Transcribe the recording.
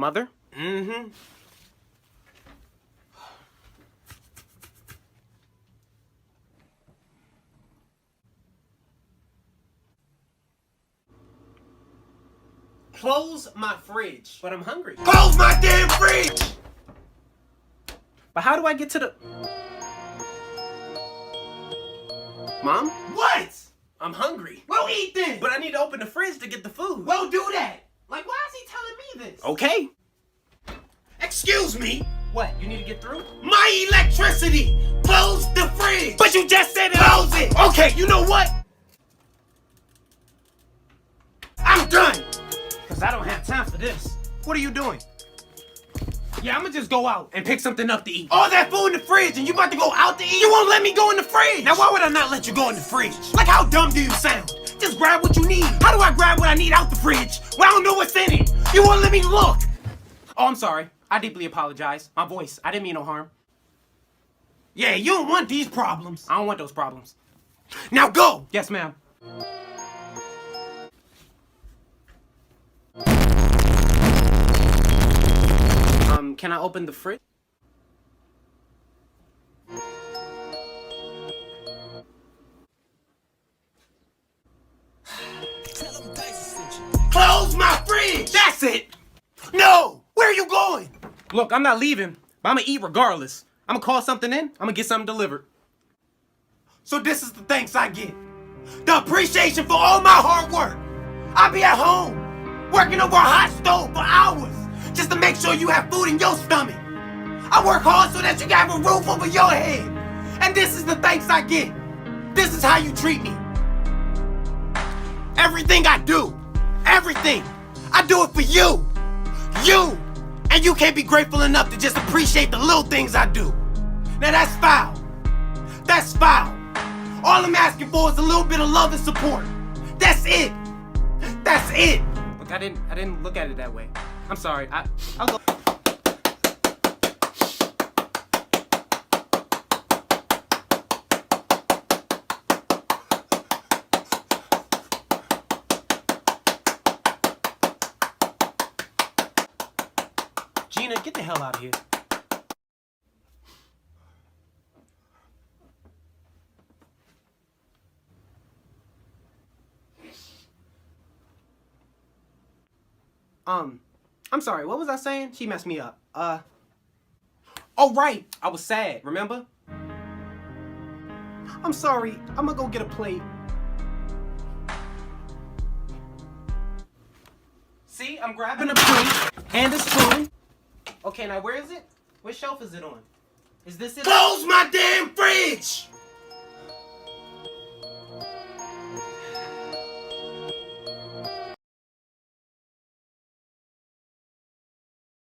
Mother? Mm-hmm. Close my fridge. But I'm hungry. Close my damn fridge! But how do I get to the... Mom? What? I'm hungry. Well, eat then. But I need to open the fridge to get the food. Well, do that. Like, why is he telling me this? Okay. Excuse me. What, you need to get through? My electricity. Close the fridge. But you just said it. Close it. Okay, you know what? I'm done. Because I don't have time for this. What are you doing? Yeah, I'm gonna just go out and pick something up to eat. All that food in the fridge and you about to go out to eat? You won't let me go in the fridge. Now, why would I not let you go in the fridge? Like, how dumb do you sound? Just grab what you need. How do I grab what I need out the fridge when I don't know what's in it? You won't let me look. Oh, I'm sorry. I deeply apologize. My voice. I didn't mean no harm. Yeah, you don't want these problems. I don't want those problems. Now go. Yes, ma'am. Can I open the fridge? Close my fridge. That's it. No. Where are you going? Look, I'm not leaving, but I'm gonna eat regardless. I'm gonna call something in. I'm gonna get something delivered. So this is the thanks I get. The appreciation for all my hard work. I'll be at home, working over a hot stove for hours, just to make sure you have food in your stomach. I work hard so that you can have a roof over your head. And this is the thanks I get. This is how you treat me. Everything I do, everything, I do it for you. You. And you can't be grateful enough to just appreciate the little things I do. Now that's foul. That's foul. All I'm asking for is a little bit of love and support. That's it. That's it. Look, I didn't look at it that way. I'm sorry. I'll go. Gina, get the hell out of here. I'm sorry, what was I saying? She messed me up. Oh right, I was sad, remember? I'm sorry, I'm gonna go get a plate. See, I'm grabbing a plate and a spoon. Okay, now where is it? What shelf is it on? Is this it? Close my damn fridge!